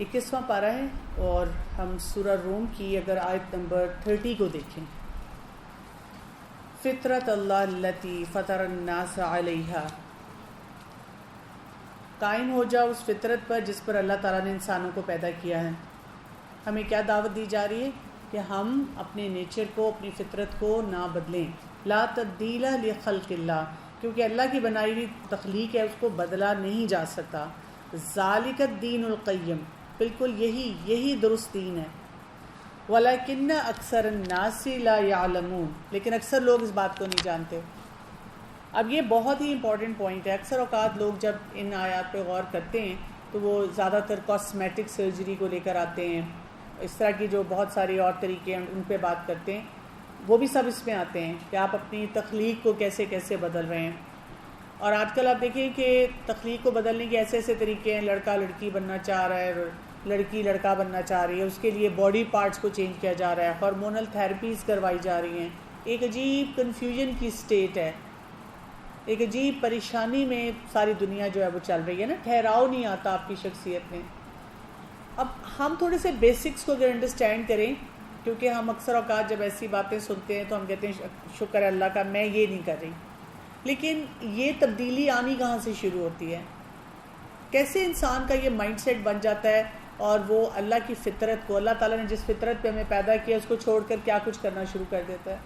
21واں پارہ ہے اور ہم سورہ روم کی اگر آیت نمبر 30 کو دیکھیں، فطرت اللہ التی فطر الناس علیہا، قائم ہو جاؤ اس فطرت پر جس پر اللہ تعالیٰ نے انسانوں کو پیدا کیا ہے۔ ہمیں کیا دعوت دی جا رہی ہے کہ ہم اپنے نیچر کو، اپنی فطرت کو نہ بدلیں۔ لا تبدیل لخلق اللہ، کیونکہ اللہ کی بنائی ہوئی تخلیق ہے، اس کو بدلا نہیں جا سکتا۔ ذالک الدین القیم، بالکل یہی درست دین ہے۔ ولیکن اکثر الناس لا یعلمون، لیکن اکثر لوگ اس بات کو نہیں جانتے۔ اب یہ بہت ہی امپورٹنٹ پوائنٹ ہے۔ اکثر اوقات لوگ جب ان آیات پہ غور کرتے ہیں تو وہ زیادہ تر کاسمیٹک سرجری کو لے کر آتے ہیں، اس طرح کی جو بہت ساری اور طریقے ہیں ان پہ بات کرتے ہیں، وہ بھی سب اس میں آتے ہیں کہ آپ اپنی تخلیق کو کیسے کیسے بدل رہے ہیں۔ اور آج کل آپ دیکھیں کہ تخلیق کو بدلنے کے ایسے ایسے طریقے ہیں، لڑکا لڑکی بننا چاہ رہا ہے، لڑکی لڑکا بننا چاہ رہی ہے، اس کے لیے باڈی پارٹس کو چینج کیا جا رہا ہے، ہارمونل تھراپیز کروائی جا رہی ہیں۔ ایک عجیب کنفیوژن کی سٹیٹ ہے، ایک عجیب پریشانی میں ساری دنیا جو ہے وہ چل رہی ہے نا، ٹھہراؤ نہیں آتا آپ کی شخصیت میں۔ اب ہم تھوڑے سے بیسکس کو اگر انڈرسٹینڈ کریں، کیونکہ ہم اکثر اوقات جب ایسی باتیں سنتے ہیں تو ہم کہتے ہیں شکر ہے اللہ کا میں یہ نہیں کر رہی، لیکن یہ تبدیلی آنی کہاں سے شروع ہوتی ہے؟ کیسے انسان کا یہ مائنڈ سیٹ بن جاتا ہے اور وہ اللہ کی فطرت کو، اللہ تعالیٰ نے جس فطرت پہ ہمیں پیدا کیا اس کو چھوڑ کر کیا کچھ کرنا شروع کر دیتا ہے؟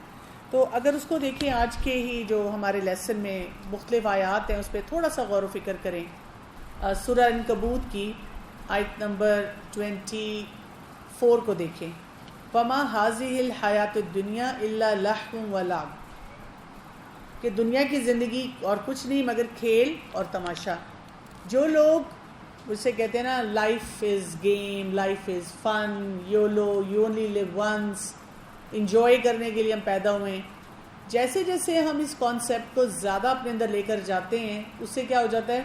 تو اگر اس کو دیکھیں، آج کے ہی جو ہمارے لیسن میں مختلف آیات ہیں اس پہ تھوڑا سا غور و فکر کریں۔ سورہ عنکبوت کی آیت نمبر 24 کو دیکھیں، وَمَا هَٰذِهِ الْحَيَاةُ الدُّنْيَا إِلَّا لَهْوٌ وَلَعْبٌ، کہ دنیا کی زندگی اور کچھ نہیں مگر کھیل اور تماشا۔ جو لوگ اسے کہتے ہیں نا life is game, life is fun, YOLO, you only live once, enjoy کرنے کے لیے ہم پیدا ہوئے ہیں، جیسے جیسے ہم اس کانسیپٹ کو زیادہ اپنے اندر لے کر جاتے ہیں اس سے کیا ہو جاتا ہے،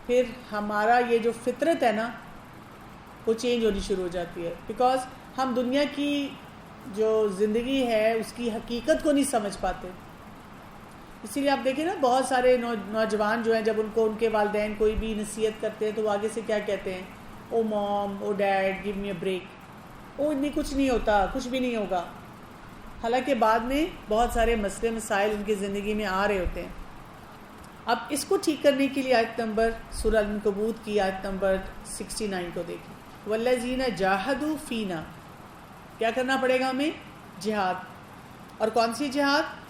پھر ہمارا یہ جو فطرت ہے نا وہ چینج ہونی شروع ہو جاتی ہے، بیکاز ہم دنیا کی جو زندگی ہے اس کی حقیقت کو نہیں سمجھ پاتے۔ اسی لیے آپ دیکھیں نا بہت سارے نوجوان جو ہیں جب ان کو ان کے والدین کوئی بھی نصیحت کرتے ہیں تو وہ آگے سے کیا کہتے ہیں، oh mom, oh dad, give me a break, او اتنی کچھ نہیں ہوتا، کچھ بھی نہیں ہوگا، حالانکہ بعد میں بہت سارے مسئلے مسائل ان کی زندگی میں آ رہے ہوتے ہیں۔ اب اس کو ٹھیک کرنے کے لیے آیت نمبر سورہ العنکبوت کی آیت نمبر 69 کو دیکھیں، والذین جاہدوا فینا، کیا کرنا پڑے گا ہمیں؟ جہاد۔ اور کون سی جہاد؟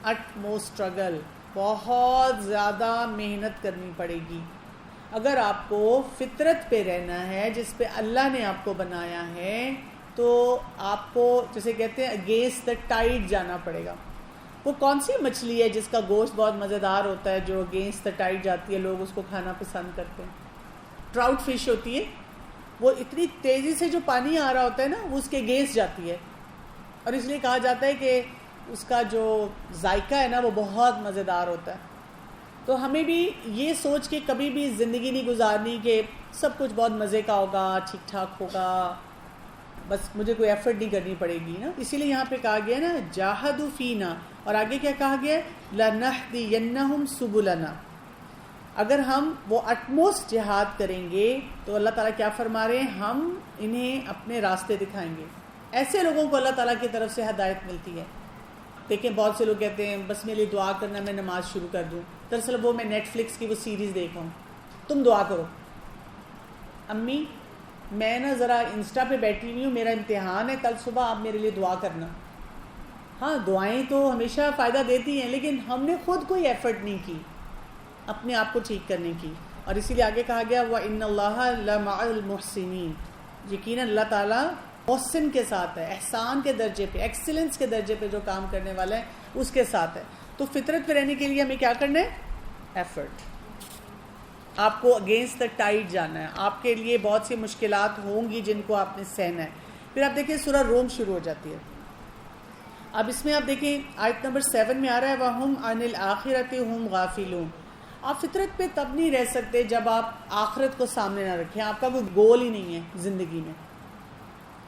اٹموسٹ اسٹرگل، بہت زیادہ محنت کرنی پڑے گی۔ اگر آپ کو فطرت پہ رہنا ہے جس پہ اللہ نے آپ کو بنایا ہے تو آپ کو جیسے کہتے ہیں اگینسٹ دا ٹائڈ جانا پڑے گا۔ وہ کون سی مچھلی ہے جس کا گوشت بہت مزیدار ہوتا ہے جو اگینسٹ دا ٹائڈ جاتی ہے، لوگ اس کو کھانا پسند کرتے ہیں؟ ٹراؤٹ فش ہوتی ہے، وہ اتنی تیزی سے جو پانی آ رہا ہوتا ہے نا وہ اس کے اگینسٹ جاتی ہے، اور اس لیے کہا جاتا ہے کہ اس کا جو ذائقہ ہے نا وہ بہت مزیدار ہوتا ہے۔ تو ہمیں بھی یہ سوچ کے کبھی بھی زندگی نہیں گزارنی کہ سب کچھ بہت مزے کا ہوگا، ٹھیک ٹھاک ہوگا، بس مجھے کوئی ایفرٹ نہیں کرنی پڑے گی نا۔ اسی لیے یہاں پہ کہا گیا نا جاہدوا فینا، اور آگے کیا کہا گیا؟ لنہدینہم سبلنا۔ اگر ہم وہ اٹموسٹ جہاد کریں گے تو اللہ تعالیٰ کیا فرما رہے ہیں؟ ہم انہیں اپنے راستے دکھائیں گے۔ ایسے لوگوں کو اللہ تعالیٰ کی طرف سے ہدایت ملتی ہے۔ دیکھیں بہت سے لوگ کہتے ہیں بس میرے لیے دعا کرنا، میں نماز شروع کر دوں، دراصل وہ میں نیٹ فلکس کی وہ سیریز دیکھ رہا ہوں، تم دعا کرو۔ امی میں نا ذرا انسٹا پہ بیٹھی ہوئی ہوں، میرا امتحان ہے کل صبح، آپ میرے لیے دعا کرنا۔ ہاں دعائیں تو ہمیشہ فائدہ دیتی ہیں، لیکن ہم نے خود کوئی ایفرٹ نہیں کی اپنے آپ کو ٹھیک کرنے کی۔ اور اسی لیے آگے کہا گیا وَإِنَّ اللَّهَ لَمَعَ الْمُحْسِنِينَ، یقیناً اللہ تعالیٰ محسن کے ساتھ ہے، احسان کے درجے پہ، ایکسلنس کے درجے پہ جو کام کرنے والا ہے اس کے ساتھ ہے۔ تو فطرت پہ رہنے کے لیے ہمیں کیا کرنا ہے؟ ایفرٹ۔ آپ کو اگینسٹ دا ٹائڈ جانا ہے، آپ کے لیے بہت سی مشکلات ہوں گی جن کو آپ نے سہنا ہے۔ پھر آپ دیکھیں سورہ روم شروع ہو جاتی ہے۔ اب اس میں آپ دیکھیں آیت نمبر 7 میں آ رہا ہے وَهُمْ عَنِ الْآخِرَةِ هُمْ غَافِلُونَ۔ آپ فطرت پہ تب نہیں رہ سکتے جب آپ آخرت کو سامنے نہ رکھیں، آپ کا کوئی گول ہی نہیں ہے زندگی میں۔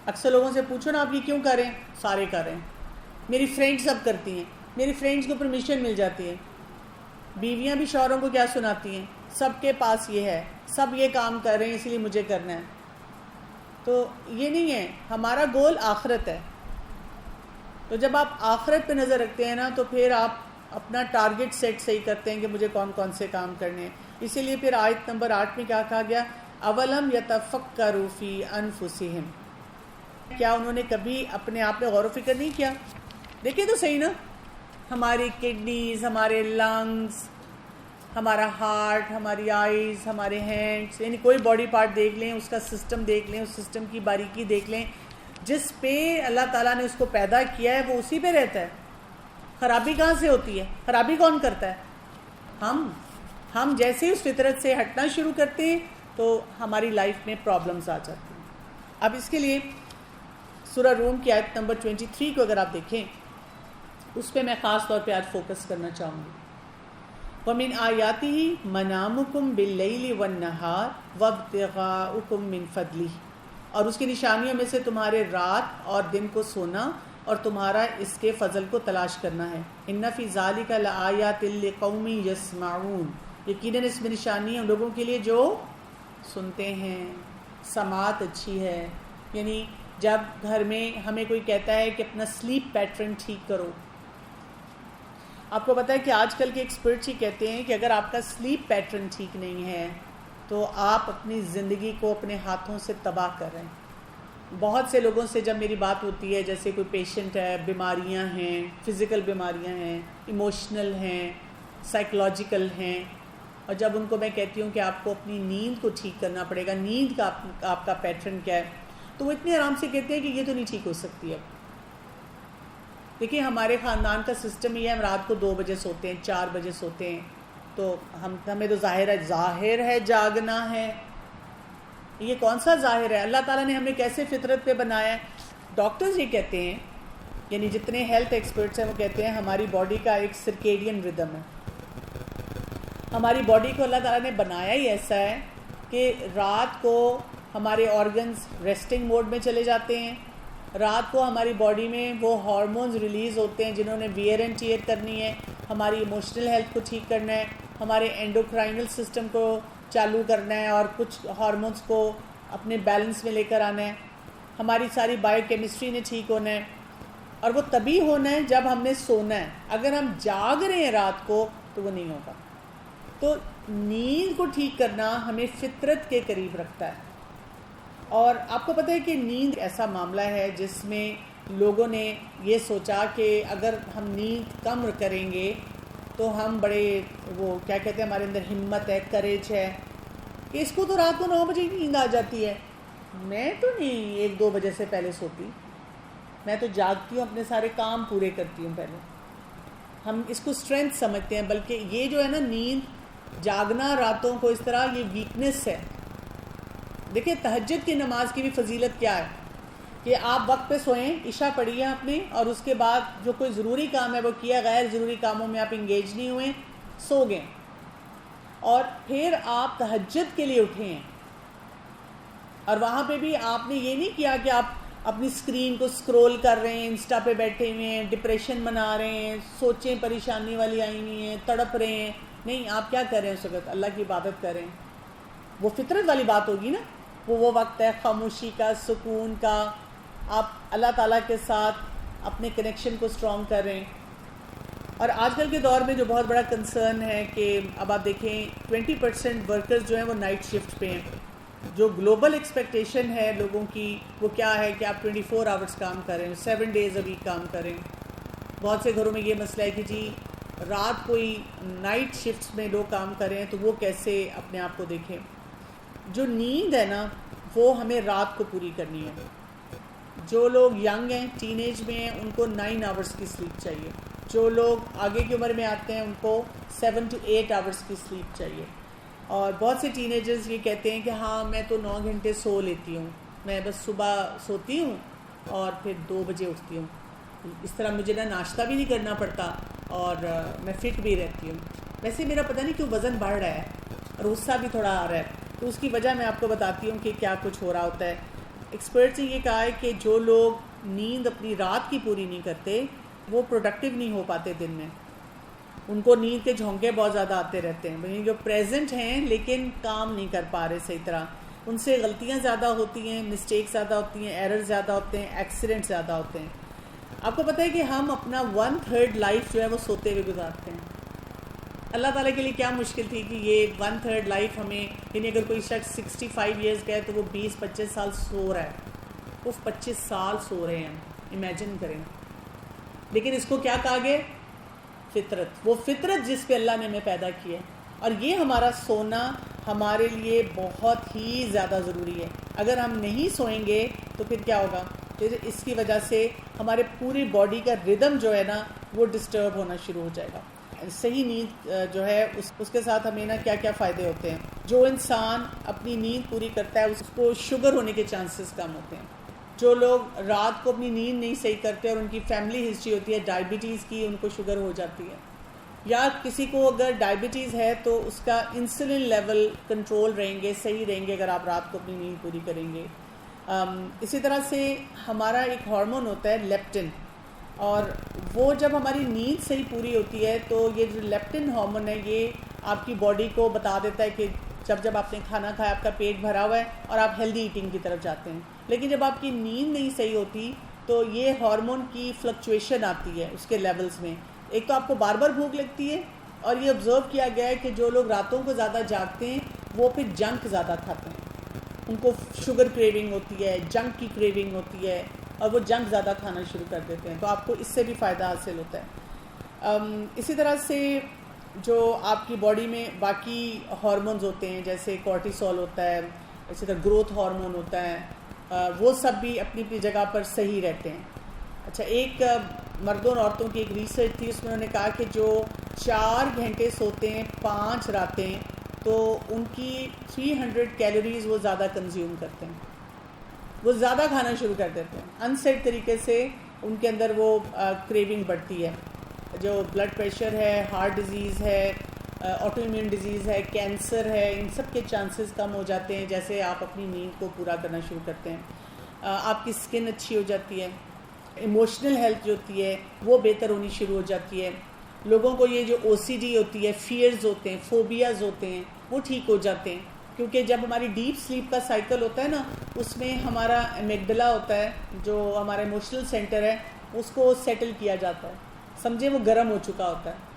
اکثر لوگوں سے پوچھو نا آپ یہ کیوں کر رہے ہیں؟ سارے کر رہے ہیں، میری فرینڈ سب کرتی ہیں، میری فرینڈز کو پرمیشن مل جاتی ہے، بیویاں بھی شوہروں کو کیا سناتی ہیں، سب کے پاس یہ ہے، سب یہ کام کر رہے ہیں اس لیے مجھے کرنا ہے۔ تو یہ نہیں ہے، ہمارا گول آخرت ہے. تو جب آپ آخرت پہ نظر رکھتے ہیں نا تو پھر آپ اپنا ٹارگٹ سیٹ صحیح کرتے ہیں کہ مجھے کون کون سے کام کرنے ہیں. اسی لیے پھر آیت نمبر 8 میں کیا کہا گیا؟ اولم یتفکروا فی انفسہم، کیا انہوں نے کبھی اپنے آپ میں غور و فکر نہیں کیا؟ دیکھیں تو صحیح نا، ہماری کڈنیز، ہمارے لنگز، ہمارا ہارٹ، ہماری آئیز، ہمارے ہینڈس، یعنی کوئی باڈی پارٹ دیکھ لیں، اس کا سسٹم دیکھ لیں، اس سسٹم کی باریکی دیکھ لیں. جس پہ اللہ تعالیٰ نے اس کو پیدا کیا ہے وہ اسی پہ رہتا ہے. خرابی کہاں سے ہوتی ہے؟ خرابی کون کرتا ہے؟ ہم جیسے ہی اس فطرت سے ہٹنا شروع کرتے ہیں تو ہماری لائف میں پرابلمز آ جاتی ہیں. اب اس کے لیے سورہ روم کی آیت نمبر 23 کو اگر آپ دیکھیں، اس پہ میں خاص طور پہ آج فوکس کرنا چاہوں گی. وَمِنْ آيَاتِهِ مَنَامُكُمْ بِاللَّيْلِ وَالنَّهَارِ وَابْتِغَاؤُكُمْ مِنْ فَضْلِهِ، اور اس کی نشانیوں میں سے تمہارے رات اور دن کو سونا اور تمہارا اس کے فضل کو تلاش کرنا ہے. إِنَّ فِي ذَلِكَ لَآيَاتٍ لِقَوْمٍ يَسْمَعُونَ، یقیناً اس میں نشانی ہے ان لوگوں کے لیے جو سنتے ہیں. سماعت اچھی ہے، یعنی جب گھر میں ہمیں کوئی کہتا ہے کہ اپنا سلیپ پیٹرن ٹھیک کرو. آپ کو پتہ ہے کہ آج کل کے ایکسپرٹس ہی کہتے ہیں کہ اگر آپ کا سلیپ پیٹرن ٹھیک نہیں ہے تو آپ اپنی زندگی کو اپنے ہاتھوں سے تباہ کر رہے ہیں. بہت سے لوگوں سے جب میری بات ہوتی ہے، جیسے کوئی پیشنٹ ہے، بیماریاں ہیں، فزیکل بیماریاں ہیں، ایموشنل ہیں، سائیکولوجیکل ہیں، اور جب ان کو میں کہتی ہوں کہ آپ کو اپنی نیند کو ٹھیک کرنا پڑے گا، نیند کا آپ کا پیٹرن کیا ہے، تو وہ اتنے آرام سے کہتے ہیں کہ یہ تو نہیں ٹھیک ہو سکتی. اب دیکھیں ہمارے خاندان کا سسٹم یہ ہے، ہم رات کو 2 بجے سوتے ہیں، 4 بجے سوتے ہیں، تو ہمیں تو ظاہر ہے جاگنا ہے. یہ کون سا ظاہر ہے؟ اللہ تعالیٰ نے ہمیں کیسے فطرت پہ بنایا ہے. ڈاکٹرز یہ کہتے ہیں، یعنی جتنے ہیلتھ ایکسپرٹس ہیں وہ کہتے ہیں ہماری باڈی کا ایک سرکیڈین ردم ہے. ہماری باڈی کو اللہ تعالیٰ نے بنایا ہی ایسا ہے کہ رات کو ہمارے آرگنز ریسٹنگ موڈ میں چلے جاتے ہیں، رات کو ہماری باڈی میں وہ ہارمونز ریلیز ہوتے ہیں جنہوں نے ویئر اینڈ ٹیئر کرنی ہے، ہماری ایموشنل ہیلتھ کو ٹھیک کرنا ہے، ہمارے اینڈوکرائنل سسٹم کو چالو کرنا ہے اور کچھ ہارمونز کو اپنے بیلنس میں لے کر آنا ہے، ہماری ساری بائیو کیمسٹری نے ٹھیک ہونا ہے. اور وہ تبھی ہونا ہے جب ہم نے سونا ہے. اگر ہم جاگ رہے ہیں رات کو تو وہ نہیں ہوگا. تو نیند کو ٹھیک کرنا ہمیں فطرت کے قریب رکھتا ہے. اور آپ کو پتہ ہے کہ نیند ایسا معاملہ ہے جس میں لوگوں نے یہ سوچا کہ اگر ہم نیند کم کریں گے تو ہم بڑے وہ کیا کہتے ہیں، ہمارے اندر ہمت ہے، کریج ہے، کہ اس کو تو رات کو 9 بجے نیند آ جاتی ہے. میں تو نہیں 1-2 بجے سے پہلے سوتی، میں تو جاگتی ہوں، اپنے سارے کام پورے کرتی ہوں پہلے. ہم اس کو اسٹرینتھ سمجھتے ہیں، بلکہ یہ جو ہے نا نیند جاگنا راتوں کو اس طرح، یہ ویکنس ہے. دیکھیں تہجد کی نماز کی بھی فضیلت کیا ہے کہ آپ وقت پہ سوئیں، عشاء پڑھیے آپ نے، اور اس کے بعد جو کوئی ضروری کام ہے وہ کیا، غیر ضروری کاموں میں آپ انگیج نہیں ہوئے، سو گئے، اور پھر آپ تہجد کے لیے اٹھے ہیں. اور وہاں پہ بھی آپ نے یہ نہیں کیا کہ آپ اپنی اسکرین کو سکرول کر رہے ہیں، انسٹا پہ بیٹھے ہوئے ہیں، ڈپریشن منا رہے ہیں، سوچیں پریشانی والی آئی ہوئی ہیں، تڑپ رہے ہیں. نہیں، آپ کیا کر رہے ہیں اس وقت؟ اللہ کی عبادت کر رہے ہیں. وہ فطرت والی بات ہوگی نا، وہ وقت ہے خاموشی کا، سکون کا، آپ اللہ تعالیٰ کے ساتھ اپنے کنیکشن کو اسٹرانگ کر رہے ہیں. اور آج کل کے دور میں جو بہت بڑا کنسرن ہے کہ اب آپ دیکھیں 20% ورکرز جو ہیں وہ نائٹ شفٹ پہ ہیں. جو گلوبل ایکسپیکٹیشن ہے لوگوں کی وہ کیا ہے کہ آپ 24 آورس کام کریں، 7 days a week کام کریں. بہت سے گھروں میں یہ مسئلہ ہے کہ جی رات کوئی نائٹ شفٹس میں لوگ کام کریں تو وہ کیسے اپنے آپ کو دیکھیں. جو نیند ہے نا وہ ہمیں رات کو پوری کرنی ہے. جو لوگ ینگ ہیں، ٹین ایج میں ہیں، ان کو 9 hours کی سلیپ چاہیے. جو لوگ آگے کی عمر میں آتے ہیں ان کو 7 to 8 hours کی سلیپ چاہیے. اور بہت سے ٹین ایجرز یہ کہتے ہیں کہ ہاں میں تو 9 گھنٹے سو لیتی ہوں، میں بس صبح سوتی ہوں اور پھر 2 بجے اٹھتی ہوں، اس طرح مجھے نہ ناشتہ بھی نہیں کرنا پڑتا اور میں فٹ بھی رہتی ہوں. ویسے میرا پتہ نہیں کیوں وزن بڑھ رہا ہے اور غصہ بھی تھوڑا آ رہا ہے، تو اس کی وجہ میں آپ کو بتاتی ہوں کہ کیا کچھ ہو رہا ہوتا ہے. ایکسپرٹس نے یہ کہا ہے کہ جو لوگ نیند اپنی رات کی پوری نہیں کرتے وہ پروڈکٹیو نہیں ہو پاتے دن میں. ان کو نیند کے جھونکے بہت زیادہ آتے رہتے ہیں، جو پریزنٹ ہیں لیکن کام نہیں کر پا رہے صحیح طرح. ان سے غلطیاں زیادہ ہوتی ہیں، مسٹیک زیادہ ہوتی ہیں، ایرر زیادہ ہوتے ہیں، ایکسیڈنٹ زیادہ ہوتے ہیں. آپ کو پتہ ہے کہ ہم اپنا 1/3 لائف جو ہے وہ سوتے ہوئے گزارتے ہیں. اللہ تعالیٰ کے لیے کیا مشکل تھی کہ یہ 1/3 لائف ہمیں، یعنی اگر کوئی شخص 65 ایئرز کا ہے تو وہ 20-25 سال سو رہا ہے، وہ 25 سال سو رہے ہیں، امیجن کریں. لیکن اس کو کیا کہا گیا؟ فطرت. وہ فطرت جس پہ اللہ نے ہمیں پیدا کیا ہے، اور یہ ہمارا سونا ہمارے لیے بہت ہی زیادہ ضروری ہے. اگر ہم نہیں سوئیں گے تو پھر کیا ہوگا؟ پھر اس کی وجہ سے ہمارے پوری باڈی کا ردم جو ہے نا وہ ڈسٹرب ہونا شروع ہو جائے گا. صحیح نیند جو ہے اس کے ساتھ ہمیں نا کیا کیا فائدے ہوتے ہیں. جو انسان اپنی نیند پوری کرتا ہے اس کو شوگر ہونے کے چانسز کم ہوتے ہیں. جو لوگ رات کو اپنی نیند نہیں صحیح کرتے اور ان کی فیملی ہسٹری ہوتی ہے ڈائبٹیز کی، ان کو شوگر ہو جاتی ہے. یا کسی کو اگر ڈائبٹیز ہے تو اس کا انسولن لیول کنٹرول رہیں گے، صحیح رہیں گے اگر آپ رات کو اپنی نیند پوری کریں گے. اسی طرح سے ہمارا ایک ہارمون ہوتا ہے لیپٹن، اور وہ جب ہماری نیند صحیح پوری ہوتی ہے تو یہ جو لیپٹن ہارمون ہے یہ آپ کی باڈی کو بتا دیتا ہے کہ جب آپ نے کھانا کھایا آپ کا پیٹ بھرا ہوا ہے اور آپ ہیلدی ایٹنگ کی طرف جاتے ہیں. لیکن جب آپ کی نیند نہیں صحیح ہوتی تو یہ ہارمون کی فلکچویشن آتی ہے اس کے لیولز میں. ایک تو آپ کو بار بار بھوک لگتی ہے، اور یہ آبزرو کیا گیا ہے کہ جو لوگ راتوں کو زیادہ جاگتے ہیں وہ پھر جنک زیادہ کھاتے ہیں. ان کو شوگر کریونگ ہوتی ہے، جنک کی کریونگ ہوتی ہے، اور وہ جنک زیادہ کھانا شروع کر دیتے ہیں. تو آپ کو اس سے بھی فائدہ حاصل ہوتا ہے. اسی طرح سے جو آپ کی باڈی میں باقی ہارمونز ہوتے ہیں جیسے کورٹیسول ہوتا ہے، اسی طرح گروتھ ہارمون ہوتا ہے، وہ سب بھی اپنی اپنی جگہ پر صحیح رہتے ہیں. اچھا، ایک مردوں اور عورتوں کی ایک ریسرچ تھی، اس میں انہوں نے کہا کہ جو 4 گھنٹے سوتے ہیں 5 راتیں تو ان کی 300 کیلوریز وہ زیادہ کنزیوم کرتے ہیں، وہ زیادہ کھانا شروع کر دیتے ہیں. انسیٹ طریقے سے ان کے اندر وہ کریونگ بڑھتی ہے. جو بلڈ پریشر ہے، ہارٹ ڈیزیز ہے، آٹو امیون ڈیزیز ہے، کینسر ہے، ان سب کے چانسز کم ہو جاتے ہیں جیسے آپ اپنی نیند کو پورا کرنا شروع کرتے ہیں. آپ کی اسکن اچھی ہو جاتی ہے، ایموشنل ہیلتھ جو ہوتی ہے وہ بہتر ہونی شروع ہو جاتی ہے. لوگوں کو یہ جو OCD ہوتی ہے، فیئرز ہوتے ہیں، فوبیاز ہوتے ہیں، وہ ٹھیک ہو جاتے ہیں. کیونکہ جب ہماری ڈیپ سلیپ کا سائیکل ہوتا ہے نا، اس میں ہمارا امیگڈلا ہوتا ہے جو ہمارا ایموشنل سینٹر ہے، اس کو سیٹل کیا جاتا ہے. سمجھیں وہ گرم ہو چکا ہوتا ہے،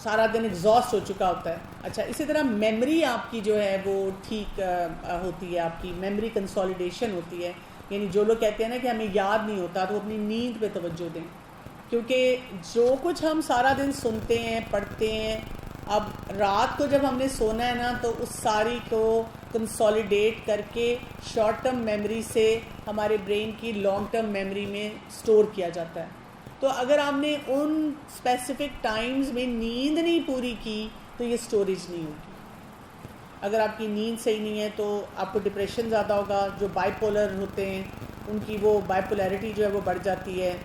سارا دن ایگزاسٹ ہو چکا ہوتا ہے. اچھا، اسی طرح میموری آپ کی جو ہے وہ ٹھیک ہوتی ہے، آپ کی میموری کنسولیڈیشن ہوتی ہے. یعنی جو لوگ کہتے ہیں نا کہ ہمیں یاد نہیں ہوتا تو اپنی نیند پہ توجہ دیں، کیونکہ جو کچھ ہم سارا دن سنتے ہیں، پڑھتے ہیں، اب رات کو جب ہم نے سونا ہے نا تو اس ساری کو کنسولیڈیٹ کر کے شارٹ ٹرم میموری سے ہمارے برین کی لانگ ٹرم میموری میں سٹور کیا جاتا ہے. تو اگر آپ نے ان اسپیسیفک ٹائمز میں نیند نہیں پوری کی تو یہ سٹوریج نہیں ہوگی. اگر آپ کی نیند صحیح نہیں ہے تو آپ کو ڈپریشن زیادہ ہوگا. جو بائی پولر ہوتے ہیں ان کی وہ بائی پولیرٹی جو ہے وہ بڑھ جاتی ہے.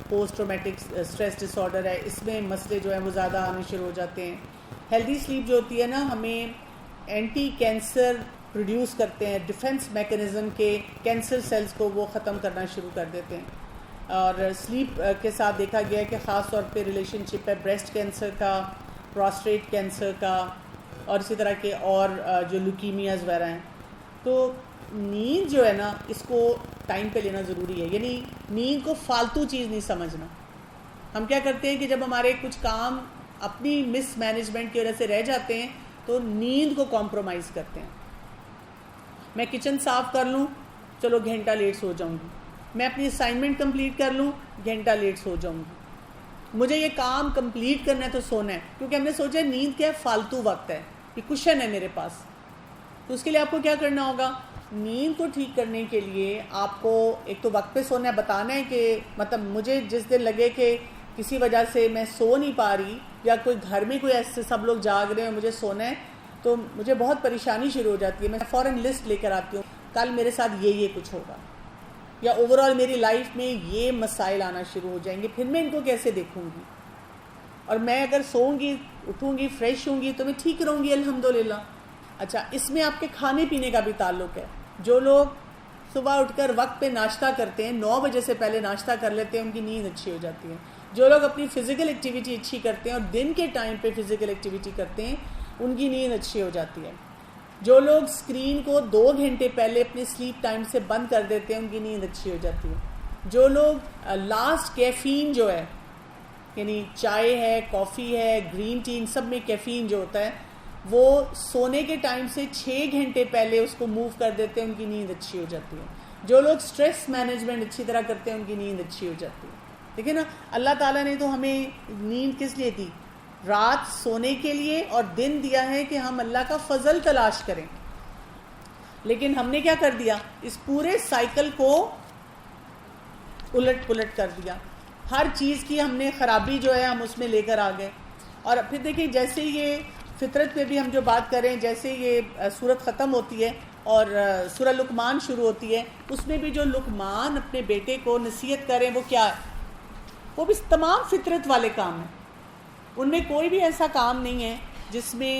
Post traumatic stress dis order ہے، اس میں مسئلے جو ہیں وہ زیادہ آنے شروع ہو جاتے ہیں. ہیلدی سلیپ جو ہوتی ہے نا ہمیں اینٹی کینسر پروڈیوس کرتے ہیں، ڈیفنس میکانزم کے کینسر سیلز کو وہ ختم کرنا شروع کر دیتے ہیں. اور سلیپ کے ساتھ دیکھا گیا ہے کہ خاص طور پہ ریلیشن شپ ہے بریسٹ کینسر کا، پراسٹیٹ کینسر کا، اور اسی طرح کے اور جو لیوکیمیاز وغیرہ ہیں. تو نیند جو ہے نا اس کو ٹائم پہ لینا ضروری ہے. یعنی نیند کو فالتو چیز نہیں سمجھنا. ہم کیا کرتے ہیں کہ جب ہمارے کچھ کام اپنی مس مینجمنٹ کی وجہ سے رہ جاتے ہیں تو نیند کو کمپرومائز کرتے ہیں. میں کچن صاف کر لوں، چلو گھنٹہ لیٹ سو جاؤں گی. میں اپنی اسائنمنٹ کمپلیٹ کر لوں، گھنٹہ لیٹ سو جاؤں گی. مجھے یہ کام کمپلیٹ کرنا ہے تو سونا ہے، کیونکہ ہم نے سوچا نیند کیا ہے، فالتو وقت ہے، یہ کشن ہے میرے پاس. تو اس کے لیے آپ کو کیا کرنا ہوگا؟ نیند کو ٹھیک کرنے کے لیے آپ کو ایک تو وقت پہ سونا ہے. بتانا ہے کہ مطلب مجھے جس دن لگے کہ کسی وجہ سے میں سو نہیں پا رہی، یا کوئی گھر میں کوئی ایسے سب لوگ جاگ رہے ہیں مجھے سونا ہے، تو مجھے بہت پریشانی شروع ہو جاتی ہے. میں فوراً لسٹ لے کر آتی ہوں، کل میرے ساتھ یہ کچھ ہوگا، یا اوور آل میری لائف میں یہ مسائل آنا شروع ہو جائیں گے، پھر میں ان کو کیسے دیکھوں گی. اور میں اگر سوؤں گی، اٹھوں گی، فریش ہوں گی تو میں ٹھیک رہوں گی الحمدللہ. اچھا، اس میں آپ کے کھانے پینے کا بھی تعلق ہے. جو لوگ صبح اٹھ کر وقت پہ ناشتہ کرتے ہیں، 9 بجے سے پہلے ناشتہ کر لیتے ہیں، ان کی نیند اچھی ہو جاتی ہے. جو لوگ اپنی فزیکل ایکٹیویٹی اچھی کرتے ہیں اور دن کے ٹائم پہ فزیکل ایکٹیویٹی کرتے ہیں، ان کی نیند اچھی ہو جاتی ہے. جو لوگ اسکرین کو 2 گھنٹے پہلے اپنے سلیپ ٹائم سے بند کر دیتے ہیں ان کی نیند اچھی ہو جاتی ہے. جو لوگ لاسٹ کیفین جو ہے یعنی چائے ہے، کافی ہے، گرین ٹی، ان سب میں کیفین جو ہوتا ہے وہ سونے کے ٹائم سے 6 گھنٹے پہلے اس کو موو کر دیتے ہیں ان کی نیند اچھی ہو جاتی ہے. جو لوگ سٹریس مینجمنٹ اچھی طرح کرتے ہیں ان کی نیند اچھی ہو جاتی ہے. دیکھیں نا اللہ تعالیٰ نے تو ہمیں نیند کس لیے دی؟ رات سونے کے لیے، اور دن دیا ہے کہ ہم اللہ کا فضل تلاش کریں. لیکن ہم نے کیا کر دیا؟ اس پورے سائیکل کو الٹ پلٹ کر دیا. ہر چیز کی ہم نے خرابی جو ہے ہم اس میں لے کر آ گئے. اور پھر دیکھیں جیسے یہ فطرت پہ بھی ہم جو بات کریں، جیسے یہ سورت ختم ہوتی ہے اور سورہ لقمان شروع ہوتی ہے، اس میں بھی جو لقمان اپنے بیٹے کو نصیحت کریں وہ کیا ہے؟ وہ بھی تمام فطرت والے کام ہیں. ان میں کوئی بھی ایسا کام نہیں ہے جس میں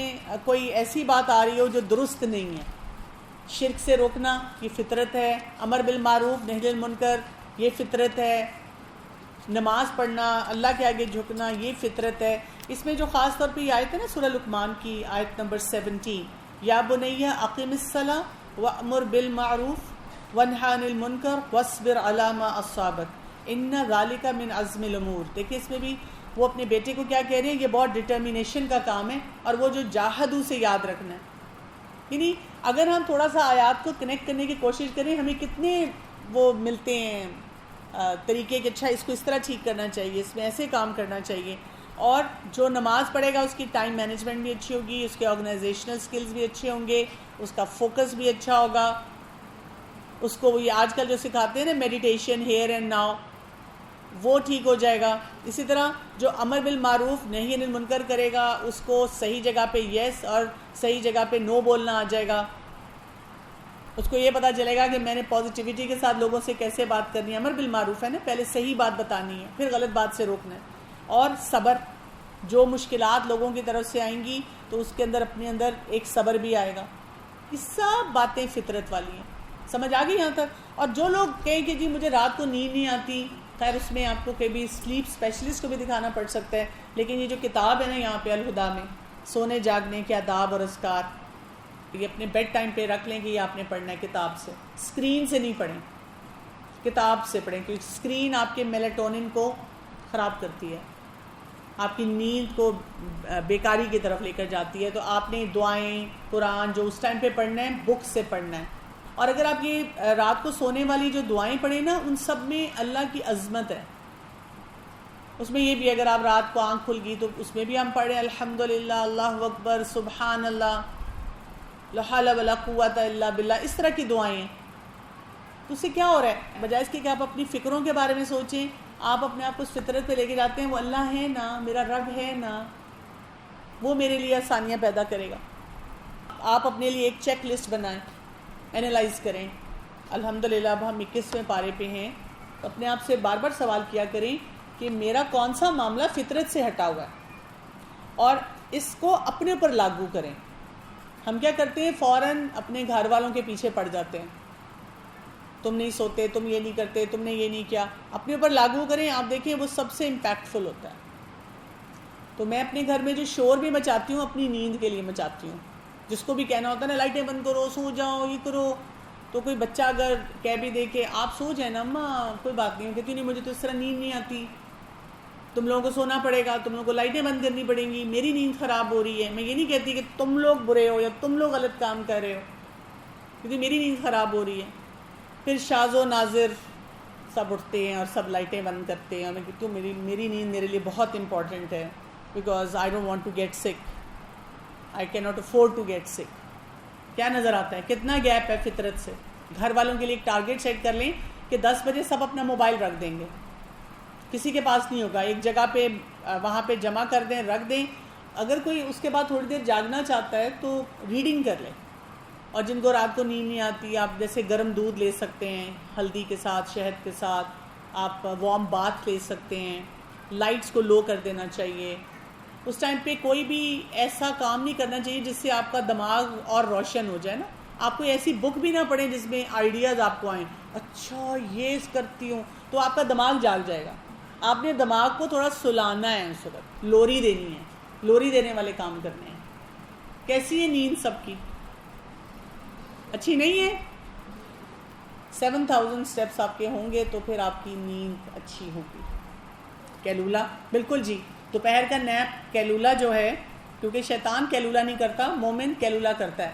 کوئی ایسی بات آ رہی ہو جو درست نہیں ہے. شرک سے روکنا یہ فطرت ہے، امر بالمعروف نہی عن المنکر یہ فطرت ہے، نماز پڑھنا، اللہ کے آگے جھکنا یہ فطرت ہے. اس میں جو خاص طور پہ یہ آیت ہے نا سورہ لقمان کی آیت نمبر 17، یا بنی اقم الصلاۃ وامر بالمعروف وانہی عن المنکر واصبر علی ما اصابک ان ذلک من عزم الامور. دیکھیں اس میں بھی وہ اپنے بیٹے کو کیا کہہ رہے ہیں؟ یہ بہت ڈٹرمینیشن کا کام ہے، اور وہ جو جاہدو سے یاد رکھنا ہے. یعنی اگر ہم تھوڑا سا آیات کو کنیکٹ کرنے کی کوشش کریں ہمیں کتنے وہ ملتے ہیں طریقے کہ اچھا اس کو اس طرح ٹھیک کرنا چاہیے، اس میں ایسے کام کرنا چاہیے. اور جو نماز پڑھے گا اس کی ٹائم مینجمنٹ بھی اچھی ہوگی، اس کے آرگنائزیشنل سکلز بھی اچھے ہوں گے، اس کا فوکس بھی اچھا ہوگا. اس کو یہ آج کل جو سکھاتے ہیں نا میڈیٹیشن ہیئر اینڈ ناؤ، وہ ٹھیک ہو جائے گا. اسی طرح جو امر بالمعروف نہی عن المنکر کرے گا اس کو صحیح جگہ پہ یس اور صحیح جگہ پہ نو بولنا آ جائے گا. اس کو یہ پتہ چلے گا کہ میں نے پازیٹیوٹی کے ساتھ لوگوں سے کیسے بات کرنی ہے. امر بالمعروف ہے نا، پہلے صحیح بات بتانی ہے پھر غلط بات سے روکنا ہے. اور صبر، جو مشکلات لوگوں کی طرف سے آئیں گی تو اس کے اندر اپنے اندر ایک صبر بھی آئے گا. یہ سب باتیں فطرت والی ہیں. سمجھ آ گئی یہاں تک؟ اور جو لوگ کہیں کہ جی مجھے رات کو نیند نہیں آتی، خیر اس میں آپ کو کبھی سلیپ اسپیشلسٹ کو بھی دکھانا پڑ سکتا ہے. لیکن یہ جو کتاب ہے نا یہاں پہ الہدا میں سونے جاگنے کے آداب اور اذکار، یہ اپنے بیڈ ٹائم پہ رکھ لیں کہ یہ آپ نے پڑھنا ہے کتاب سے. اسکرین سے نہیں پڑھیں، کتاب سے پڑھیں، کیونکہ اسکرین آپ کے میلاٹونن کو خراب کرتی ہے، آپ کی نیند کو بیکاری کی طرف لے کر جاتی ہے. تو آپ نے دعائیں قرآن جو اس ٹائم پہ پڑھنا ہے بک سے پڑھنا ہے. اور اگر آپ یہ رات کو سونے والی جو دعائیں پڑھیں نا ان سب میں اللہ کی عظمت ہے. اس میں یہ بھی اگر آپ رات کو آنکھ کھل گئی تو اس میں بھی ہم پڑھیں الحمدللہ، اللہ اکبر، سبحان اللہ، لا حول ولا قوت الا باللہ، اس طرح کی دعائیں ہیں. تو اس سے کیا ہو رہا ہے؟ بجائے اس کے کہ آپ اپنی فکروں کے بارے میں سوچیں، آپ اپنے آپ کو اس فطرت پہ لے کے جاتے ہیں وہ اللہ ہے نا، میرا رب ہے نا، وہ میرے لیے آسانیاں پیدا کرے گا. آپ اپنے لیے ایک چیک لسٹ بنائیں، اینالائز کریں. الحمدللہ اب ہم 21ویں پارے پہ ہیں، تو اپنے آپ سے بار بار سوال کیا کریں کہ میرا کون سا معاملہ فطرت سے ہٹا ہوا ہے، اور اس کو اپنے اوپر لاگو کریں. ہم کیا کرتے ہیں؟ فوراً اپنے گھر والوں کے پیچھے پڑ جاتے ہیں، تم نہیں سوتے، تم یہ نہیں کرتے، تم نے یہ نہیں کیا. اپنے اوپر لاگو کریں، آپ دیکھیں وہ سب سے امپیکٹفل ہوتا ہے. تو میں اپنے گھر میں جو شور بھی مچاتی ہوں اپنی نیند کے لیے مچاتی ہوں. جس کو بھی کہنا ہوتا ہے نا لائٹیں بند کرو، سو جاؤ، یہ کرو، تو کوئی بچہ اگر کہہ بھی دے کہ آپ سو جائیں نا اماں کوئی بات نہیں، کہتی نہیں مجھے تو اس طرح نیند نہیں آتی، تم لوگوں کو سونا پڑے گا، تم لوگوں کو لائٹیں بند کرنی پڑیں گی، میری نیند خراب ہو رہی ہے. میں یہ نہیں کہتی کہ تم لوگ برے ہو یا تم لوگ غلط کام کر رہے ہو، کیونکہ میری نیند خراب ہو رہی ہے. پھر شاذ و ناظر سب اٹھتے ہیں اور سب لائٹیں بند کرتے ہیں، اور میں کہتی ہوں میری نیند میرے لیے بہت امپورٹنٹ ہے، because I don't want to get sick, I کی ناٹ افورڈ ٹو گیٹ سک. کیا نظر آتا ہے؟ کتنا گیپ ہے فطرت سے. گھر والوں کے لیے ایک ٹارگیٹ سیٹ کر لیں کہ 10 بجے سب اپنا موبائل رکھ دیں گے، کسی کے پاس نہیں ہوگا، ایک جگہ پہ وہاں پہ جمع کر دیں، رکھ دیں. اگر کوئی اس کے بعد تھوڑی دیر جاگنا چاہتا ہے تو ریڈنگ کر لیں. اور جن کو رات کو نیند نہیں آتی، آپ جیسے گرم دودھ لے سکتے ہیں ہلدی کے ساتھ، شہد کے ساتھ، آپ وارم باتھ لے سکتے ہیں. لائٹس کو لو کر دینا چاہیے. اس ٹائم پہ کوئی بھی ایسا کام نہیں کرنا چاہیے جس سے آپ کا دماغ اور روشن ہو جائے نا. آپ کوئی ایسی بک بھی نہ پڑھیں جس میں آئیڈیاز آپ کو آئیں، اچھا یہ کرتی ہوں، تو آپ کا دماغ جاگ جائے گا. آپ نے دماغ کو تھوڑا سلانا ہے، اس وقت لوری دینی ہے، لوری دینے والے کام کرنے ہیں. کیسی ہے نیند سب کی؟ اچھی نہیں ہے. 7000 اسٹیپس آپ کے ہوں گے تو پھر آپ کی نیند اچھی ہوگی. کیلولا، بالکل جی، دوپہر کا نیپ کیلولا جو ہے، کیونکہ شیطان کیلولا نہیں کرتا، مومن کیلولا کرتا ہے.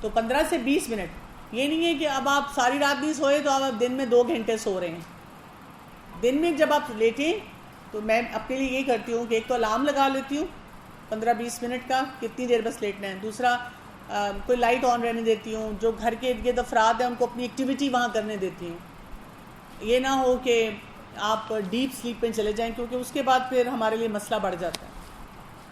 تو 15 سے 20 منٹ. یہ نہیں ہے کہ اب آپ ساری رات نہیں سوئے تو آپ دن میں 2 گھنٹے سو رہے ہیں. دن میں جب آپ لیٹیں تو میں اپنے لیے یہ کرتی ہوں کہ ایک تو الارم لگا لیتی ہوں 15-20 منٹ کا، کتنی دیر بس لیٹنا ہے. دوسرا کوئی لائٹ آن رہنے دیتی ہوں. جو گھر کے ارد گرد افراد ہیں ان کو اپنی ایکٹیویٹی وہاں کرنے دیتی ہوں. یہ نہ ہو کہ آپ ڈیپ سلیپ میں چلے جائیں، کیونکہ اس کے بعد پھر ہمارے لیے مسئلہ بڑھ جاتا ہے.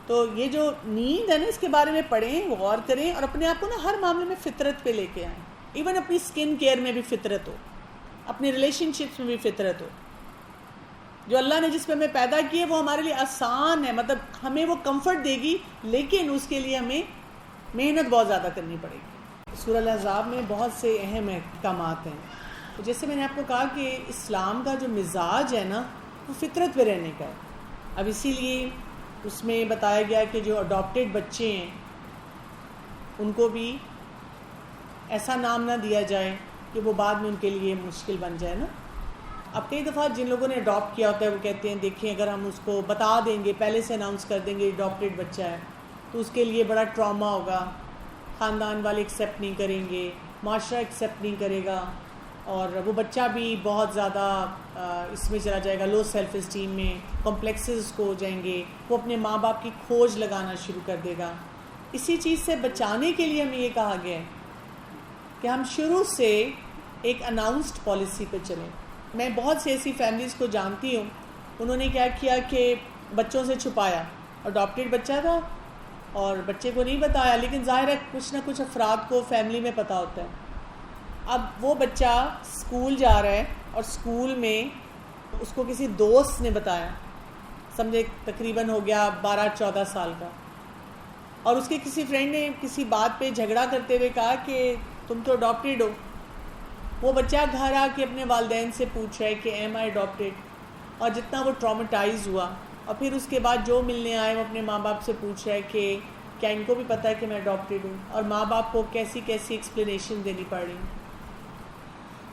تو یہ جو نیند ہے نا، اس کے بارے میں پڑھیں، غور کریں، اور اپنے آپ کو نا ہر معاملے میں فطرت پہ لے کے آئیں. ایون اپنی سکن کیئر میں بھی فطرت ہو، اپنی ریلیشن شپس میں بھی فطرت ہو. جو اللہ نے جس پہ ہمیں پیدا کی ہے وہ ہمارے لیے آسان ہے، مطلب ہمیں وہ کمفرٹ دے گی، لیکن اس کے لیے ہمیں محنت بہت زیادہ کرنی پڑے گی. سورہ الاحزاب میں بہت سے اہم احکامات ہیں. تو جیسے میں نے آپ کو کہا کہ اسلام کا جو مزاج ہے نا، وہ فطرت پہ رہنے کا ہے. اب اسی لیے اس میں بتایا گیا کہ جو اڈاپٹیڈ بچے ہیں ان کو بھی ایسا نام نہ دیا جائے کہ وہ بعد میں ان کے لیے مشکل بن جائے نا. اب کئی دفعہ جن لوگوں نے اڈاپٹ کیا ہوتا ہے وہ کہتے ہیں دیکھیں اگر ہم اس کو بتا دیں گے، پہلے سے اناؤنس کر دیں گے اڈاپٹیڈ بچہ ہے، تو اس کے لیے بڑا ٹراما ہوگا، خاندان والے ایکسیپٹ نہیں کریں گے، معاشرہ ایکسیپٹ نہیں کرے گا، اور وہ بچہ بھی بہت زیادہ اس میں چلا جائے گا، لو سیلف اسٹیم میں، کمپلیکسز کو ہو جائیں گے، وہ اپنے ماں باپ کی کھوج لگانا شروع کر دے گا. اسی چیز سے بچانے کے لیے ہمیں یہ کہا گیا ہے کہ ہم شروع سے ایک اناؤنسڈ پالیسی پہ چلیں. میں بہت سی ایسی فیملیز کو جانتی ہوں، انہوں نے کیا کیا کہ بچوں سے چھپایا. اڈاپٹیڈ بچہ تھا اور بچے کو نہیں بتایا، لیکن ظاہر ہے کچھ نہ کچھ افراد کو فیملی میں پتہ ہوتا ہے. اب وہ بچہ اسکول جا رہا ہے اور اسکول میں اس کو کسی دوست نے بتایا، سمجھے تقریباً ہو گیا 12-14 سال کا، اور اس کے کسی فرینڈ نے کسی بات پہ جھگڑا کرتے ہوئے کہا کہ تم تو اڈاپٹیڈ ہو. وہ بچہ گھر آ کے اپنے والدین سے پوچھ رہا ہے کہ ایم آئی اڈاپٹیڈ، اور جتنا وہ ٹراماٹائز ہوا، اور پھر اس کے بعد جو ملنے آئے وہ اپنے ماں باپ سے پوچھ رہا ہے کہ کیا ان کو بھی پتہ ہے کہ میں اڈاپٹیڈ ہوں، اور ماں باپ کو کیسی کیسی ایکسپلینیشن دینی پڑ رہی.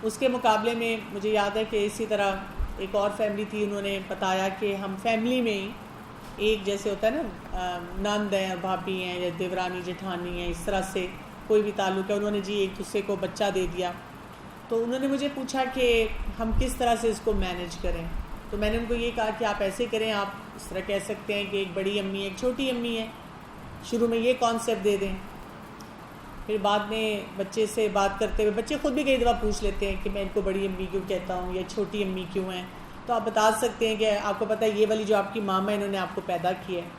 اس کے مقابلے میں مجھے یاد ہے کہ اسی طرح ایک اور فیملی تھی، انہوں نے بتایا کہ ہم فیملی میں ہی ایک جیسے ہوتا ہے نا نند ہیں، بھابھی ہیں، یا دیورانی جٹھانی ہیں، اس طرح سے کوئی بھی تعلق ہے، انہوں نے جی ایک دوسرے کو بچہ دے دیا. تو انہوں نے مجھے پوچھا کہ ہم کس طرح سے اس کو مینیج کریں. تو میں نے ان کو یہ کہا کہ آپ ایسے کریں، آپ اس طرح کہہ سکتے ہیں کہ ایک بڑی امی ہے، ایک چھوٹی امی ہے. شروع میں یہ کانسیپٹ دے دیں، پھر بعد میں بچے سے بات کرتے ہوئے بچے خود بھی کئی دفعہ پوچھ لیتے ہیں کہ میں ان کو بڑی امی کیوں کہتا ہوں یا چھوٹی امی کیوں ہیں. تو آپ بتا سکتے ہیں کہ آپ کو پتہ ہے یہ والی جو آپ کی ماما ہے انہوں نے آپ کو پیدا کیا ہے،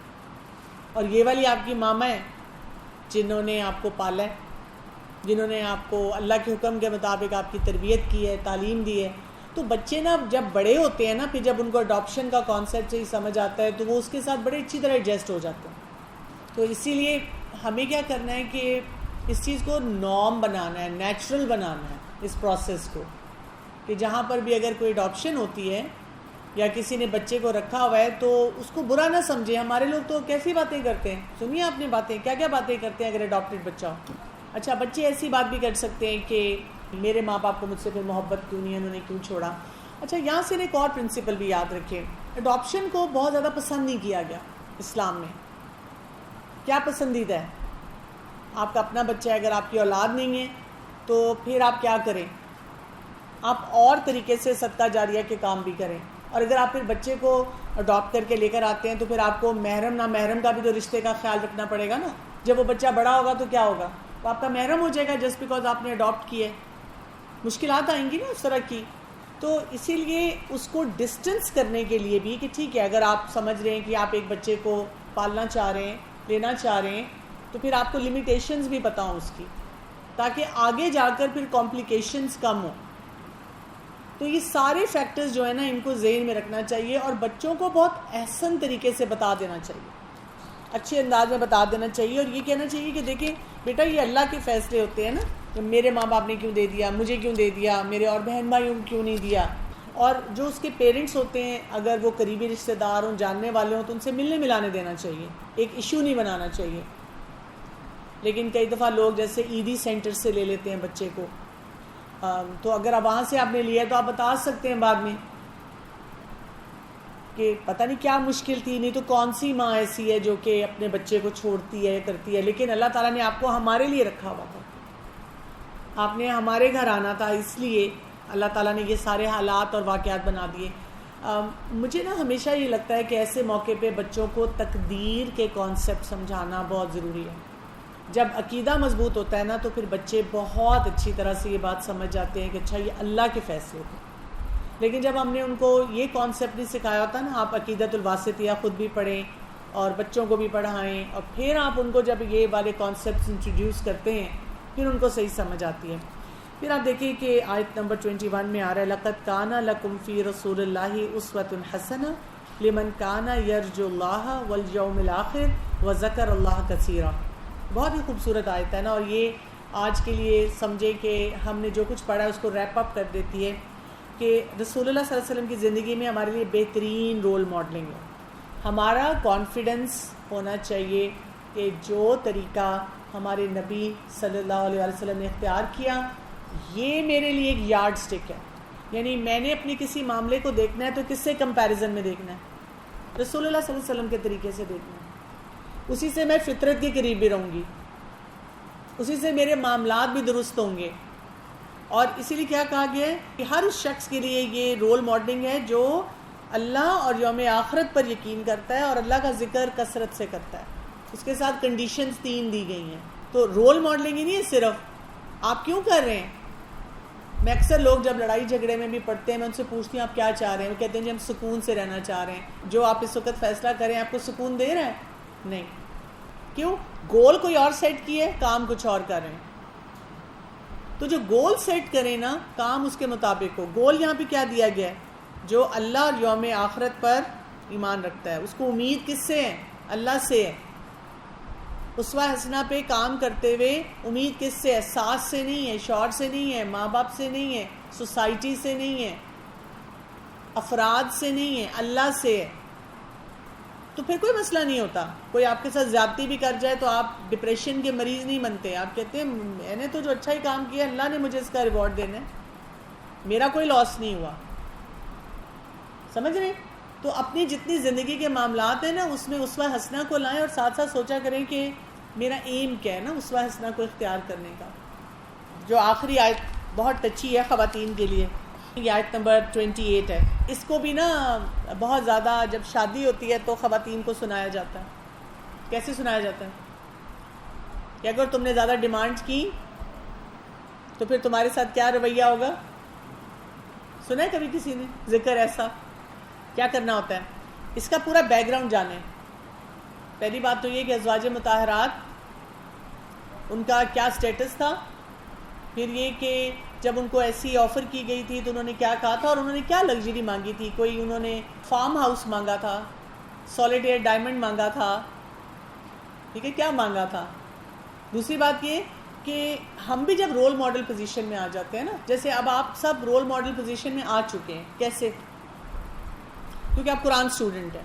اور یہ والی آپ کی ماما ہے جنہوں نے آپ کو پالا ہے، جنہوں نے آپ کو اللہ کے حکم کے مطابق آپ کی تربیت کی ہے، تعلیم دی ہے. تو بچے نا جب بڑے ہوتے ہیں نا، پھر جب ان کو اڈاپشن کا کانسیپٹ صحیح سمجھ آتا ہے تو وہ اس کے ساتھ بڑے اچھی طرح ایڈجسٹ ہو جاتے ہیں. تو اسی لیے ہمیں کیا کرنا ہے کہ اس چیز کو نارم بنانا ہے، نیچرل بنانا ہے اس پروسیس کو، کہ جہاں پر بھی اگر کوئی اڈاپشن ہوتی ہے یا کسی نے بچے کو رکھا ہوا ہے تو اس کو برا نہ سمجھے. ہمارے لوگ تو کیسی باتیں کرتے ہیں، سنیے آپ نے باتیں، کیا کیا باتیں کرتے ہیں اگر اڈاپٹیڈ بچہ ہو. اچھا، بچے ایسی بات بھی کر سکتے ہیں کہ میرے ماں باپ کو مجھ سے پھر محبت کیوں نہیں ہے، انہوں نے کیوں چھوڑا. اچھا، یہاں سے ایک اور پرنسپل بھی یاد رکھیں، اڈاپشن کو بہت زیادہ پسند نہیں کیا گیا اسلام میں. کیا پسندیدہ ہے؟ آپ کا اپنا بچہ ہے، اگر آپ کی اولاد نہیں ہے تو پھر آپ کیا کریں؟ آپ اور طریقے سے صدقہ جاریہ کے کام بھی کریں. اور اگر آپ پھر بچے کو اڈاپٹ کر کے لے کر آتے ہیں تو پھر آپ کو محرم نہ محرم کا بھی تو رشتے کا خیال رکھنا پڑے گا نا. جب وہ بچہ بڑا ہوگا تو کیا ہوگا؟ وہ آپ کا محرم ہو جائے گا جسٹ بیکاز آپ نے اڈاپٹ کیے. مشکلات آئیں گی نا اس طرح کی. تو اسی لیے اس کو ڈسٹنس کرنے کے لیے بھی کہ ٹھیک ہے اگر آپ سمجھ رہے ہیں کہ آپ ایک بچے کو پالنا چاہ رہے ہیں، لینا چاہ رہے ہیں، تو پھر آپ کو لمیٹیشنز بھی پتہ ہوں اس کی، تاکہ آگے جا کر پھر کمپلیکیشنز کم ہوں. تو یہ سارے فیکٹرز جو ہیں نا ان کو ذہن میں رکھنا چاہیے، اور بچوں کو بہت احسن طریقے سے بتا دینا چاہیے، اچھے انداز میں بتا دینا چاہیے. اور یہ کہنا چاہیے کہ دیکھیں بیٹا یہ اللہ کے فیصلے ہوتے ہیں نا، میرے ماں باپ نے کیوں دے دیا، مجھے کیوں دے دیا، میرے اور بہن بھائیوں کو کیوں نہیں دیا. اور جو اس کے پیرنٹس ہوتے ہیں اگر وہ قریبی رشتہ دار ہوں، جاننے والے ہوں، تو ان سے ملنے ملانے دینا چاہیے، ایک ایشو نہیں بنانا چاہیے. لیکن کئی دفعہ لوگ جیسے عیدی سینٹر سے لے لیتے ہیں بچے کو، تو اگر وہاں سے آپ نے لیا تو آپ بتا سکتے ہیں بعد میں کہ پتہ نہیں کیا مشکل تھی، نہیں تو کون سی ماں ایسی ہے جو کہ اپنے بچے کو چھوڑتی ہے کرتی ہے، لیکن اللہ تعالیٰ نے آپ کو ہمارے لیے رکھا ہوا تھا، آپ نے ہمارے گھر آنا تھا، اس لیے اللہ تعالیٰ نے یہ سارے حالات اور واقعات بنا دیے۔ مجھے نا ہمیشہ یہ لگتا ہے کہ ایسے موقع پہ بچوں کو تقدیر کے کانسیپٹ سمجھانا بہت ضروری ہے۔ جب عقیدہ مضبوط ہوتا ہے نا تو پھر بچے بہت اچھی طرح سے یہ بات سمجھ جاتے ہیں کہ اچھا یہ اللہ کے فیصلے تھے۔ لیکن جب ہم نے ان کو یہ کانسیپٹ نہیں سکھایا ہوتا نا، آپ عقیدۃ الواسطیہ خود بھی پڑھیں اور بچوں کو بھی پڑھائیں، اور پھر آپ ان کو جب یہ والے کانسیپٹس انٹروڈیوس کرتے ہیں پھر ان کو صحیح سمجھ آتی ہے۔ پھر آپ دیکھیں کہ آیت نمبر 21 میں آ رہا ہے لَقَدْ كَانَ لَكُمْ فِي رَسُولِ اللَّهِ أُسْوَةٌ حَسَنَةٌ لِمَنْ كَانَ يَرْجُو اللَّهَ وَالْيَوْمَ الْآخِرَ وَذَكَرَ اللَّهَ كَثِيرًا۔ بہت ہی خوبصورت آیت ہے نا، اور یہ آج کے لیے سمجھیں کہ ہم نے جو کچھ پڑھا ہے اس کو ریپ اپ کر دیتی ہے کہ رسول اللہ صلی اللہ علیہ وسلم کی زندگی میں ہمارے لیے بہترین رول ماڈلنگ ہے۔ ہمارا کانفیڈنس ہونا چاہیے کہ جو طریقہ ہمارے نبی صلی اللہ علیہ وسلم نے اختیار کیا یہ میرے لیے ایک یارڈ سٹک ہے، یعنی میں نے اپنے کسی معاملے کو دیکھنا ہے تو کس سے کمپیریزن میں دیکھنا ہے؟ رسول اللہ صلی اللہ علیہ وسلم کے طریقے سے دیکھنا ہے، اسی سے میں فطرت کے قریب بھی رہوں گی، اسی سے میرے معاملات بھی درست ہوں گے۔ اور اسی لیے کیا کہا گیا ہے کہ ہر اس شخص کے لیے یہ رول ماڈلنگ ہے جو اللہ اور یوم آخرت پر یقین کرتا ہے اور اللہ کا ذکر کثرت سے کرتا ہے۔ اس کے ساتھ کنڈیشنز 3 دی گئی ہیں، تو رول ماڈلنگ ہی نہیں ہے صرف آپ کیوں کر رہے ہیں۔ میں اکثر لوگ جب لڑائی جھگڑے میں بھی پڑھتے ہیں میں ان سے پوچھتی ہوں آپ کیا چاہ رہے ہیں، وہ کہتے ہیں جی ہم سکون سے رہنا چاہ رہے ہیں۔ جو آپ اس وقت فیصلہ کریں آپ کو سکون دے رہا ہے؟ نہیں۔ کیوں؟ گول کوئی اور سیٹ کی ہے، کام کچھ اور کر رہے ہیں۔ تو جو گول سیٹ کریں نا کام اس کے مطابق ہو۔ گول یہاں پہ کیا دیا گیا ہے؟ جو اللہ اور یوم آخرت پر ایمان رکھتا ہے اس کو امید کس سے ہے؟ اللہ سے ہے۔ اسوہ حسنہ پہ کام کرتے ہوئے امید کس سے ہے؟ ساس سے نہیں ہے، شوہر سے نہیں ہے، ماں باپ سے نہیں ہے، سوسائٹی سے نہیں ہے، افراد سے نہیں ہے، اللہ سے ہے۔ تو پھر کوئی مسئلہ نہیں ہوتا۔ کوئی آپ کے ساتھ زیادتی بھی کر جائے تو آپ ڈپریشن کے مریض نہیں بنتے، آپ کہتے ہیں میں نے تو جو اچھا ہی کام کیا اللہ نے مجھے اس کا ریوارڈ دینا ہے، میرا کوئی لاس نہیں ہوا۔ سمجھ رہے؟ تو اپنی جتنی زندگی کے معاملات ہیں نا اس میں اسوہ حسنہ کو لائیں اور ساتھ ساتھ سوچا کریں کہ میرا ایم کیا ہے نا اسوہ حسنہ کو اختیار کرنے کا۔ جو آخری آیت بہت ٹچی ہے خواتین کے لیے، یہ آیت نمبر 28 ہے۔ اس کو بھی نا بہت زیادہ جب شادی ہوتی ہے تو خواتین کو سنایا جاتا ہے۔ کیسے سنایا جاتا ہے؟ کہ اگر تم نے زیادہ ڈیمانڈ کی تو پھر تمہارے ساتھ کیا رویہ ہوگا؟ سنا ہے کبھی کسی نے ذکر ایسا؟ کیا کرنا ہوتا ہے؟ اس کا پورا بیک گراؤنڈ جانیں۔ پہلی بات تو یہ کہ ازواج مطہرات ان کا کیا سٹیٹس تھا، پھر یہ کہ جب ان کو ایسی آفر کی گئی تھی تو انہوں نے کیا کہا تھا اور انہوں نے کیا لگژری مانگی تھی۔ کوئی انہوں نے فارم ہاؤس مانگا تھا، سولیٹیئر ڈائمنڈ مانگا تھا، ٹھیک ہے، کیا مانگا تھا۔ دوسری بات یہ کہ ہم بھی جب رول ماڈل پوزیشن میں آ جاتے ہیں نا، جیسے اب آپ سب رول ماڈل پوزیشن میں آ چکے ہیں، کیسے؟ کیونکہ آپ قرآن اسٹوڈنٹ ہیں۔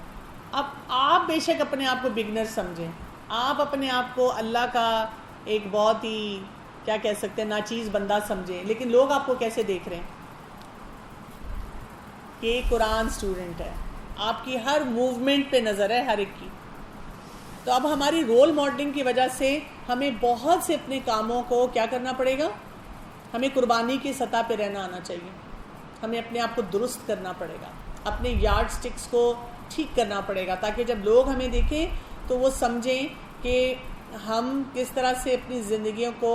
اب آپ بے شک اپنے آپ کو بگنر سمجھیں، آپ اپنے آپ کو اللہ کا ایک بہت ہی کیا کہہ سکتے ہیں ناچیز بندہ سمجھیں، لیکن لوگ آپ کو کیسے دیکھ رہے ہیں کہ قرآن اسٹوڈنٹ ہے، آپ کی ہر موومنٹ پہ نظر ہے ہر ایک کی۔ تو اب ہماری رول ماڈلنگ کی وجہ سے ہمیں بہت سے اپنے کاموں کو کیا کرنا پڑے گا، ہمیں قربانی کی سطح پہ رہنا آنا چاہیے، ہمیں اپنے آپ کو درست کرنا پڑے گا، اپنے یارڈ سٹکس کو ٹھیک کرنا پڑے گا، تاکہ جب لوگ ہمیں دیکھیں تو وہ سمجھیں کہ ہم کس طرح سے اپنی زندگیوں کو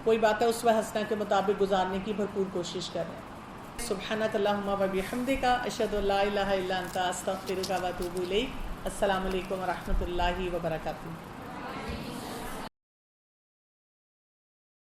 کوئی بات ہے اسوہ حسنہ کے مطابق گزارنے کی بھرپور کوشش کر رہے ہیں۔ سبحانک اللہم و بحمدک اشہد ان لا الہ الا انت استغفرک و اتوب الیک۔ السلام علیکم ورحمۃ اللہ وبرکاتہ۔